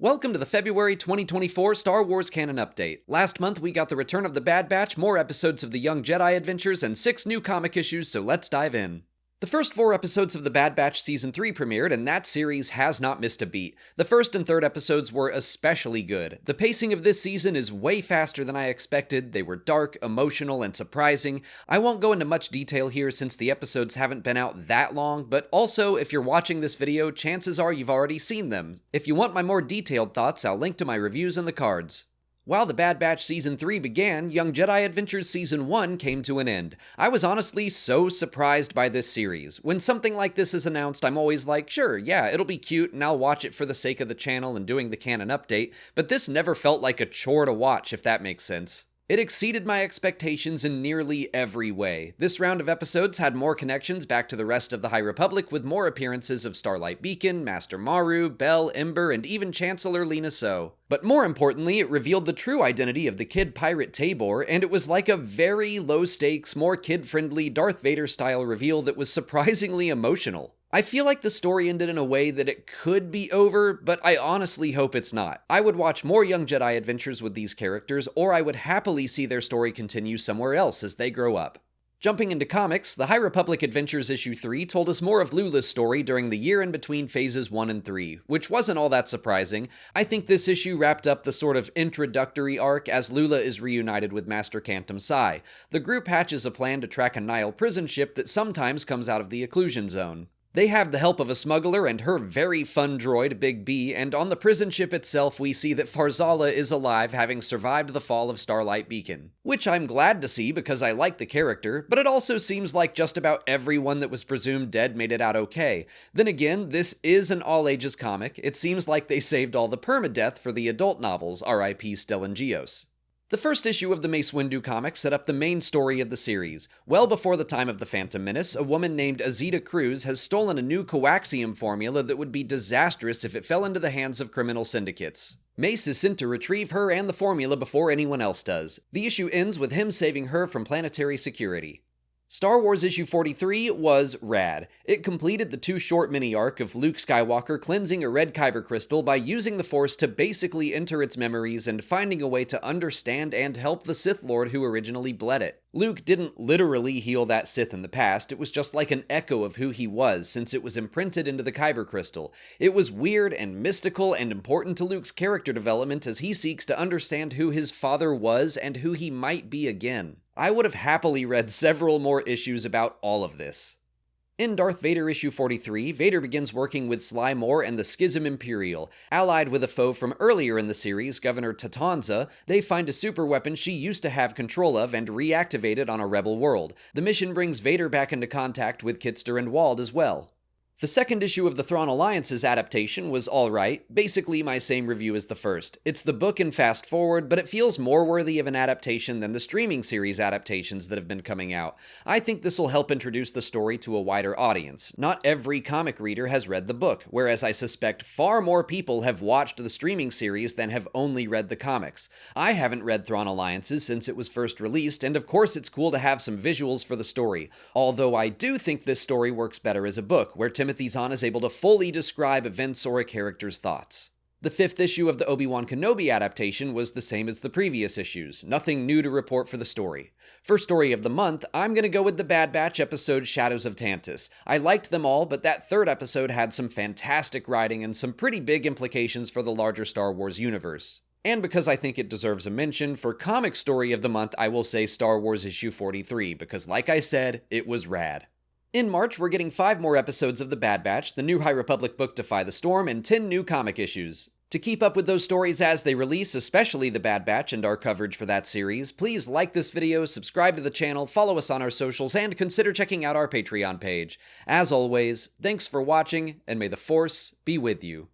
Welcome to the February 2024 Star Wars Canon Update. Last month we got the return of the Bad Batch, more episodes of the Young Jedi Adventures, and 6 new comic issues, so let's dive in. The first 4 episodes of the Bad Batch Season 3 premiered, and that series has not missed a beat. The first and third episodes were especially good. The pacing of this season is way faster than I expected. They were dark, emotional, and surprising. I won't go into much detail here since the episodes haven't been out that long, but also, if you're watching this video, chances are you've already seen them. If you want my more detailed thoughts, I'll link to my reviews in the cards. While The Bad Batch Season 3 began, Young Jedi Adventures Season 1 came to an end. I was honestly so surprised by this series. When something like this is announced, I'm always like, sure, yeah, it'll be cute and I'll watch it for the sake of the channel and doing the canon update, but this never felt like a chore to watch, if that makes sense. It exceeded my expectations in nearly every way. This round of episodes had more connections back to the rest of the High Republic, with more appearances of Starlight Beacon, Master Maru, Bell, Ember, and even Chancellor Lina So. But more importantly, it revealed the true identity of the kid pirate Tabor, and it was like a very low-stakes, more kid-friendly Darth Vader-style reveal that was surprisingly emotional. I feel like the story ended in a way that it could be over, but I honestly hope it's not. I would watch more Young Jedi adventures with these characters, or I would happily see their story continue somewhere else as they grow up. Jumping into comics, the High Republic Adventures Issue 3 told us more of Lula's story during the year in between phases 1 and 3, which wasn't all that surprising. I think this issue wrapped up the sort of introductory arc as Lula is reunited with Master Cantum Psy. The group hatches a plan to track a Nihil prison ship that sometimes comes out of the Occlusion Zone. They have the help of a smuggler and her very fun droid, Big B, and on the prison ship itself we see that Farzala is alive, having survived the fall of Starlight Beacon. Which I'm glad to see because I like the character, but it also seems like just about everyone that was presumed dead made it out okay. Then again, this is an all-ages comic. It seems like they saved all the permadeath for the adult novels, R.I.P. Stellan Gios. The first issue of the Mace Windu comic set up the main story of the series. Well before the time of the Phantom Menace, a woman named Azita Cruz has stolen a new coaxium formula that would be disastrous if it fell into the hands of criminal syndicates. Mace is sent to retrieve her and the formula before anyone else does. The issue ends with him saving her from planetary security. Star Wars Issue 43 was rad. It completed the 2-short mini-arc of Luke Skywalker cleansing a red kyber crystal by using the Force to basically enter its memories and finding a way to understand and help the Sith Lord who originally bled it. Luke didn't literally heal that Sith in the past, it was just like an echo of who he was since it was imprinted into the kyber crystal. It was weird and mystical and important to Luke's character development as he seeks to understand who his father was and who he might be again. I would have happily read several more issues about all of this. In Darth Vader Issue 43, Vader begins working with Sly Moore and the Schism Imperial. Allied with a foe from earlier in the series, Governor Tatanza, they find a superweapon she used to have control of and reactivate it on a rebel world. The mission brings Vader back into contact with Kitster and Wald as well. The second issue of the Thrawn Alliance's adaptation was alright, basically my same review as the first. It's the book in fast forward, but it feels more worthy of an adaptation than the streaming series adaptations that have been coming out. I think this will help introduce the story to a wider audience. Not every comic reader has read the book, whereas I suspect far more people have watched the streaming series than have only read the comics. I haven't read Thrawn Alliances since it was first released, and of course it's cool to have some visuals for the story. Although I do think this story works better as a book, where Timothy Zahn is able to fully describe events or a character's thoughts. The 5th issue of the Obi-Wan Kenobi adaptation was the same as the previous issues. Nothing new to report for the story. For story of the month, I'm gonna go with the Bad Batch episode Shadows of Tantus. I liked them all, but that third episode had some fantastic writing and some pretty big implications for the larger Star Wars universe. And because I think it deserves a mention, for comic story of the month, I will say Star Wars Issue 43, because like I said, it was rad. In March, we're getting 5 more episodes of The Bad Batch, the new High Republic book Defy the Storm, and 10 new comic issues. To keep up with those stories as they release, especially The Bad Batch and our coverage for that series, please like this video, subscribe to the channel, follow us on our socials, and consider checking out our Patreon page. As always, thanks for watching, and may the Force be with you.